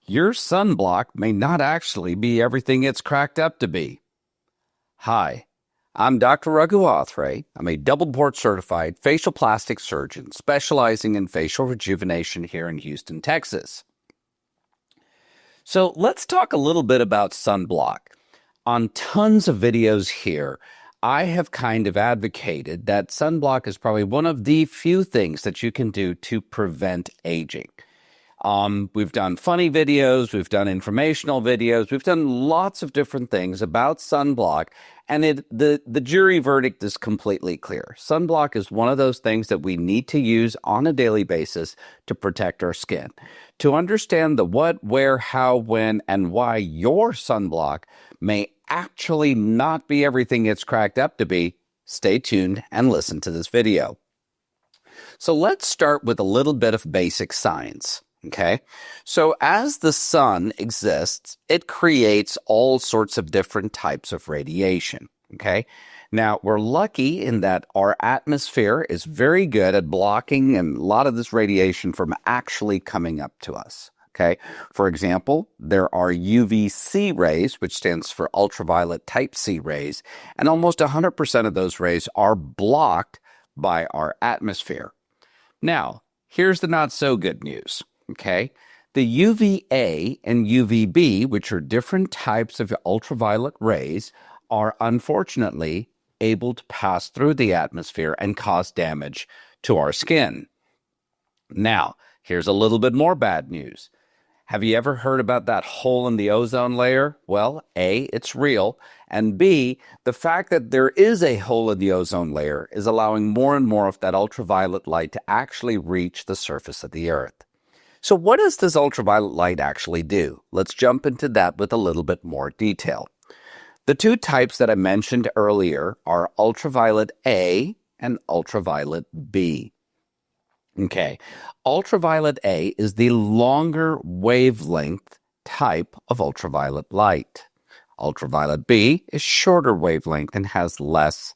Your sunblock may not actually be everything it's cracked up to be. Hi, I'm Dr. Raghu Athre. I'm a double-board certified facial plastic surgeon specializing in facial rejuvenation here in Houston, Texas. So let's talk a little bit about sunblock. On tons of videos here, I have kind of advocated that sunblock is probably one of the few things that you can do to prevent aging. We've done funny videos, we've done informational videos, we've done lots of different things about sunblock, and the jury verdict is completely clear. Sunblock is one of those things that we need to use on a daily basis to protect our skin. To understand the what, where, how, when, and why your sunblock may actually not be everything it's cracked up to be, stay tuned and listen to this video. So let's start with a little bit of basic science. Okay, so as the sun exists, it creates all sorts of different types of radiation. Okay, now we're lucky in that our atmosphere is very good at blocking a lot of this radiation from actually coming up to us. Okay, for example, there are UVC rays, which stands for ultraviolet type C rays, and almost 100% of those rays are blocked by our atmosphere. Now, here's the not so good news. Okay, the UVA and UVB, which are different types of ultraviolet rays, are unfortunately able to pass through the atmosphere and cause damage to our skin. Now, here's a little bit more bad news. Have you ever heard about that hole in the ozone layer? Well, A, it's real, and B, the fact that there is a hole in the ozone layer is allowing more and more of that ultraviolet light to actually reach the surface of the Earth. So what does this ultraviolet light actually do? Let's jump into that with a little bit more detail. The two types that I mentioned earlier are ultraviolet A and ultraviolet B. Okay, ultraviolet A is the longer wavelength type of ultraviolet light. Ultraviolet B is shorter wavelength and has less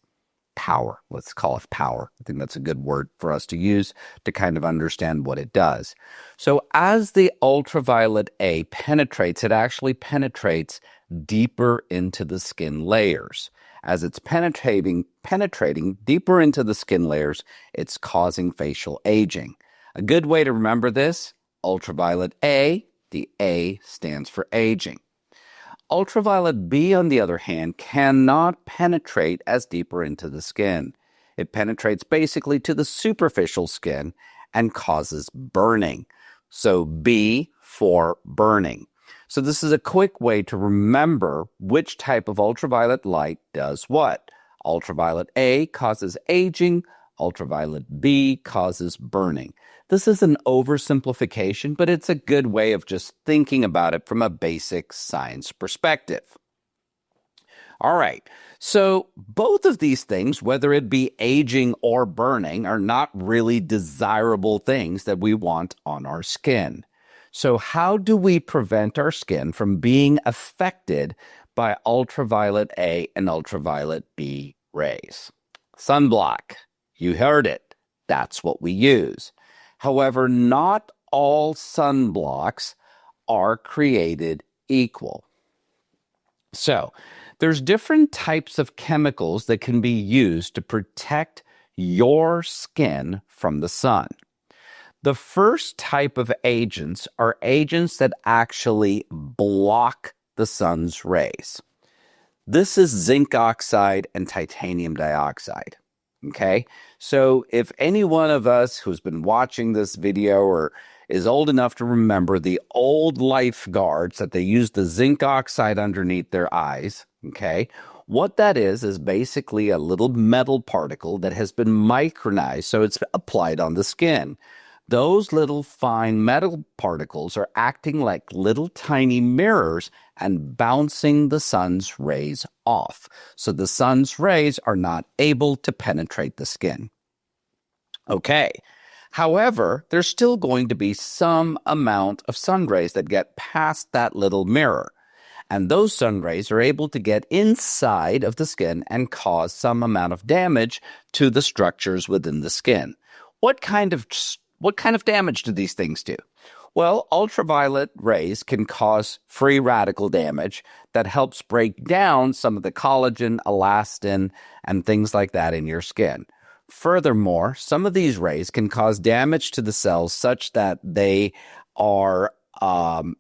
power. Let's call it power. I think that's a good word for us to use to kind of understand what it does. So as the ultraviolet A penetrates, it actually penetrates deeper into the skin layers. As it's penetrating deeper into the skin layers, it's causing facial aging. A good way to remember this, ultraviolet A, the A stands for aging. Ultraviolet B, on the other hand, cannot penetrate as deeper into the skin. It penetrates basically to the superficial skin and causes burning. So B for burning. So this is a quick way to remember which type of ultraviolet light does what. Ultraviolet A causes aging, ultraviolet B causes burning. This is an oversimplification, but it's a good way of just thinking about it from a basic science perspective. All right, so both of these things, whether it be aging or burning, are not really desirable things that we want on our skin. So how do we prevent our skin from being affected by ultraviolet A and ultraviolet B rays? Sunblock. You heard it. That's what we use. However, not all sunblocks are created equal. So, there's different types of chemicals that can be used to protect your skin from the sun. The first type of agents are agents that actually block the sun's rays. This is zinc oxide and titanium dioxide. Okay, so if any one of us who's been watching this video or is old enough to remember the old lifeguards that they used the zinc oxide underneath their eyes, okay, what that is basically a little metal particle that has been micronized, so it's applied on the skin. Those little fine metal particles are acting like little tiny mirrors and bouncing the sun's rays off. So the sun's rays are not able to penetrate the skin. Okay. However, there's still going to be some amount of sun rays that get past that little mirror. And those sun rays are able to get inside of the skin and cause some amount of damage to the structures within the skin. What kind of damage do these things do? Well, ultraviolet rays can cause free radical damage that helps break down some of the collagen, elastin, and things like that in your skin. Furthermore, some of these rays can cause damage to the cells such that they are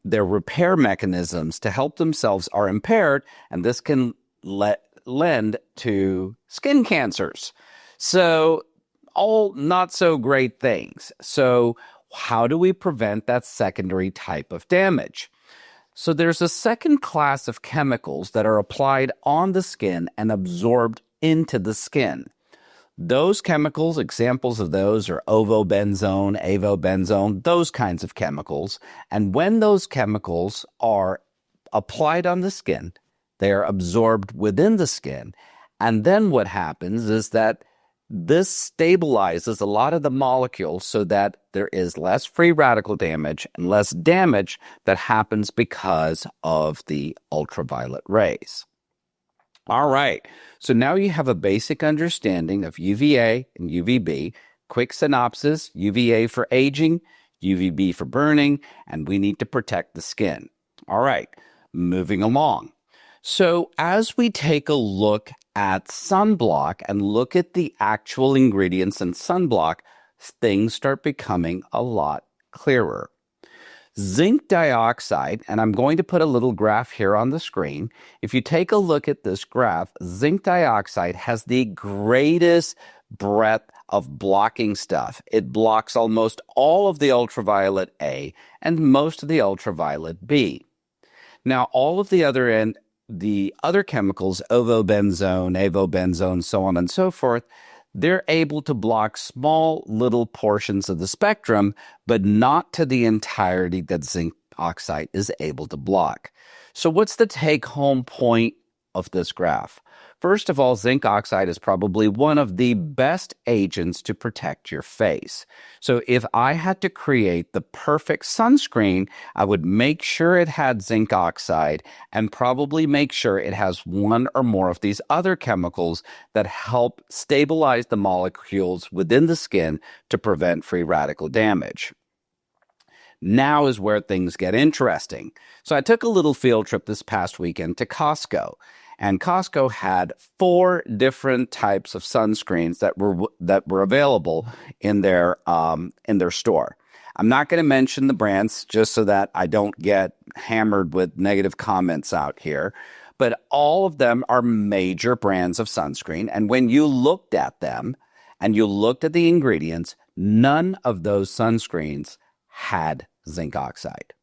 their repair mechanisms to help themselves are impaired, and this can lend to skin cancers. So, all not so great things. So, how do we prevent that secondary type of damage? So there's a second class of chemicals that are applied on the skin and absorbed into the skin. Those chemicals, examples of those are ovobenzone, avobenzone, those kinds of chemicals. And when those chemicals are applied on the skin, they are absorbed within the skin. And then what happens is that this stabilizes a lot of the molecules so that there is less free radical damage and less damage that happens because of the ultraviolet rays. All right, so now you have a basic understanding of UVA and UVB. Quick synopsis: UVA for aging, UVB for burning, and we need to protect the skin. All right, moving along. So as we take a look at sunblock and look at the actual ingredients in sunblock, things start becoming a lot clearer. Zinc dioxide, and I'm going to put a little graph here on the screen. If you take a look at this graph, zinc dioxide has the greatest breadth of blocking stuff. It blocks almost all of the ultraviolet A and most of the ultraviolet B. Now, all of the other chemicals, ovobenzone, avobenzone, so on and so forth, they're able to block small little portions of the spectrum, but not to the entirety that zinc oxide is able to block. So what's the take-home point of this graph? First of all, zinc oxide is probably one of the best agents to protect your face. So if I had to create the perfect sunscreen, I would make sure it had zinc oxide and probably make sure it has one or more of these other chemicals that help stabilize the molecules within the skin to prevent free radical damage. Now is where things get interesting. So I took a little field trip this past weekend to Costco. And Costco had 4 different types of sunscreens that were available in their store. I'm not going to mention the brands just so that I don't get hammered with negative comments out here, but all of them are major brands of sunscreen. And when you looked at them and you looked at the ingredients, none of those sunscreens had zinc oxide.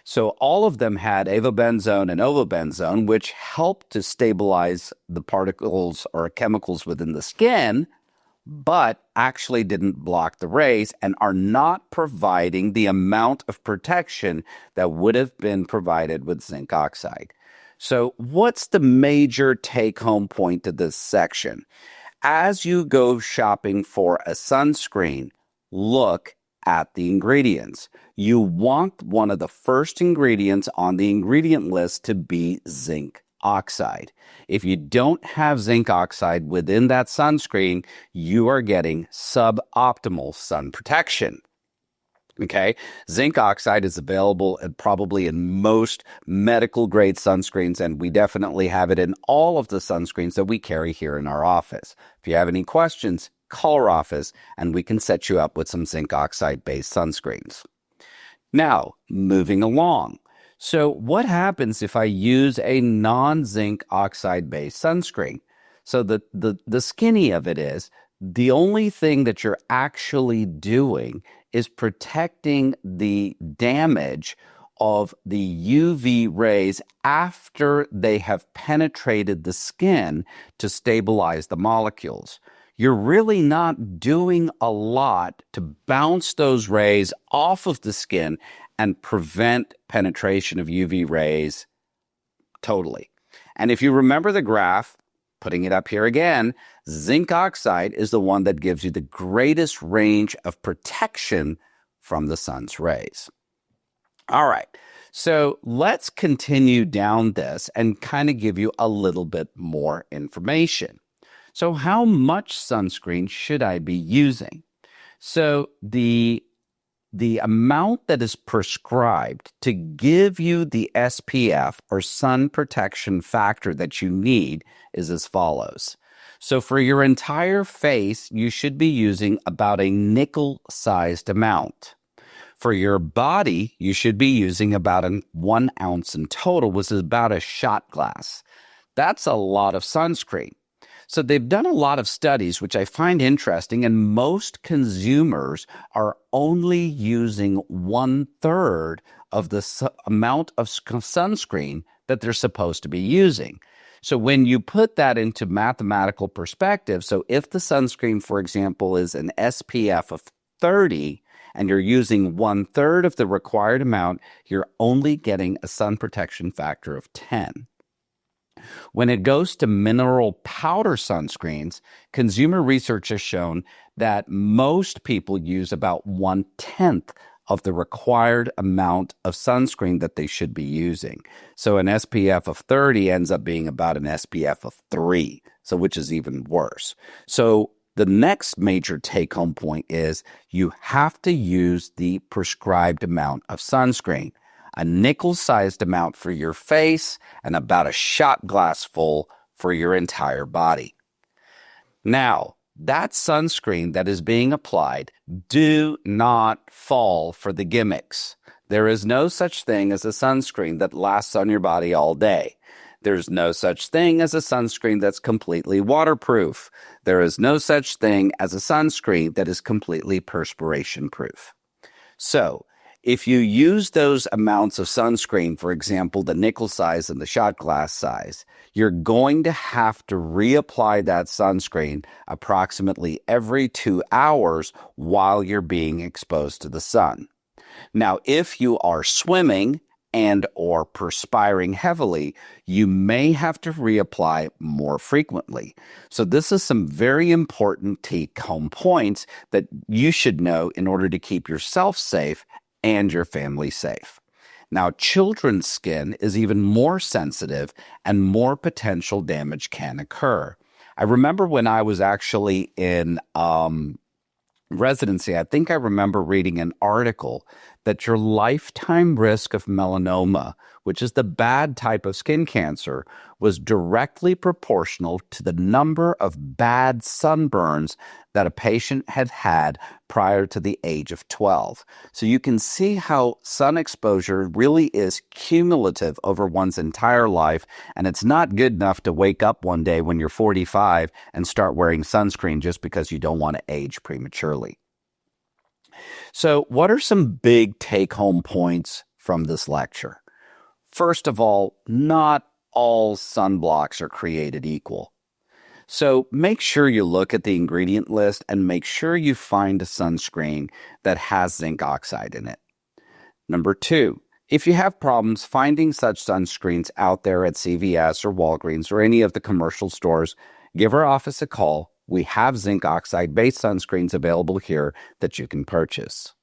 So all of them had avobenzone and ovobenzone, which helped to stabilize the particles or chemicals within the skin, but actually didn't block the rays and are not providing the amount of protection that would have been provided with zinc oxide. So what's the major take-home point to this section? As you go shopping for a sunscreen, look at the ingredients. You want one of the first ingredients on the ingredient list to be zinc oxide. If you don't have zinc oxide within that sunscreen, you are getting suboptimal sun protection. Okay, zinc oxide is available probably in most medical grade sunscreens, and we definitely have it in all of the sunscreens that we carry here in our office. If you have any questions, call our office and we can set you up with some zinc oxide based sunscreens. Now, moving along. So what happens if I use a non-zinc oxide based sunscreen? So the skinny of it is, the only thing that you're actually doing is protecting the damage of the UV rays after they have penetrated the skin to stabilize the molecules. You're really not doing a lot to bounce those rays off of the skin and prevent penetration of UV rays totally. And if you remember the graph, putting it up here again, zinc oxide is the one that gives you the greatest range of protection from the sun's rays. All right, so let's continue down this and kind of give you a little bit more information. So how much sunscreen should I be using? So the the amount that is prescribed to give you the SPF or sun protection factor that you need is as follows. So for your entire face, you should be using about a nickel-sized amount. For your body, you should be using about 1 ounce in total, which is about a shot glass. That's a lot of sunscreen. So they've done a lot of studies, which I find interesting, and most consumers are only using 1/3 of the amount of sunscreen that they're supposed to be using. So when you put that into mathematical perspective, so if the sunscreen, for example, is an SPF of 30, and you're using 1/3 of the required amount, you're only getting a sun protection factor of 10. When it goes to mineral powder sunscreens, consumer research has shown that most people use about 1/10 of the required amount of sunscreen that they should be using. So an SPF of 30 ends up being about an SPF of 3, so which is even worse. So the next major take-home point is you have to use the prescribed amount of sunscreen. A nickel-sized amount for your face and about a shot glass full for your entire body. Now, that sunscreen that is being applied, do not fall for the gimmicks. There is no such thing as a sunscreen that lasts on your body all day. There's no such thing as a sunscreen that's completely waterproof. There is no such thing as a sunscreen that is completely perspiration proof. So, if you use those amounts of sunscreen, for example, the nickel size and the shot glass size, you're going to have to reapply that sunscreen approximately every 2 hours while you're being exposed to the sun. Now, if you are swimming and or perspiring heavily, you may have to reapply more frequently. So this is some very important take-home points that you should know in order to keep yourself safe and your family safe. Now, children's skin is even more sensitive and more potential damage can occur. I remember when I was actually in residency, I think I remember reading an article that your lifetime risk of melanoma, which is the bad type of skin cancer, was directly proportional to the number of bad sunburns that a patient had had prior to the age of 12. So you can see how sun exposure really is cumulative over one's entire life, and it's not good enough to wake up one day when you're 45 and start wearing sunscreen just because you don't want to age prematurely. So what are some big take-home points from this lecture? First of all, not all sunblocks are created equal. So make sure you look at the ingredient list and make sure you find a sunscreen that has zinc oxide in it. Number 2, if you have problems finding such sunscreens out there at CVS or Walgreens or any of the commercial stores, give our office a call. We have zinc oxide-based sunscreens available here that you can purchase.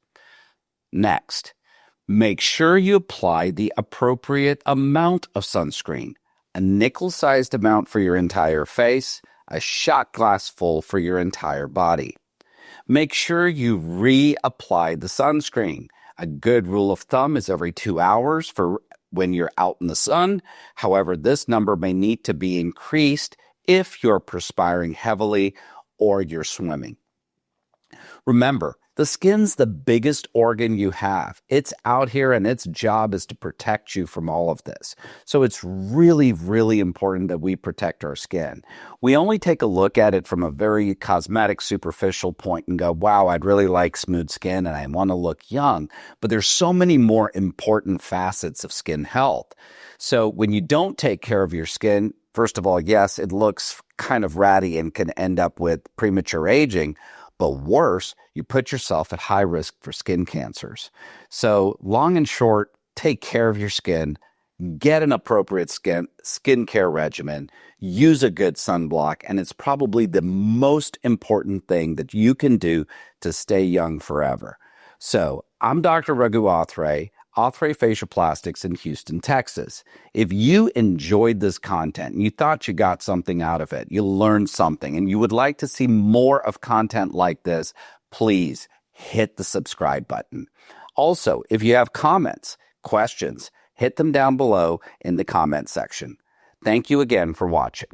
Next, make sure you apply the appropriate amount of sunscreen. A nickel-sized amount for your entire face, a shot glass full for your entire body. Make sure you reapply the sunscreen. A good rule of thumb is every 2 hours for when you're out in the sun. However, this number may need to be increased if you're perspiring heavily or you're swimming. Remember, the skin's the biggest organ you have. It's out here and its job is to protect you from all of this. So it's really, really important that we protect our skin. We only take a look at it from a very cosmetic, superficial point and go, wow, I'd really like smooth skin and I want to look young. But there's so many more important facets of skin health. So when you don't take care of your skin, first of all, yes, it looks kind of ratty and can end up with premature aging. But worse, you put yourself at high risk for skin cancers. So long and short, take care of your skin, get an appropriate skincare regimen, use a good sunblock, and it's probably the most important thing that you can do to stay young forever. So I'm Dr. Raghu Athre Facial Plastics in Houston, Texas. If you enjoyed this content, you thought you got something out of it, you learned something, and you would like to see more of content like this, please hit the subscribe button. Also, if you have comments, questions, hit them down below in the comment section. Thank you again for watching.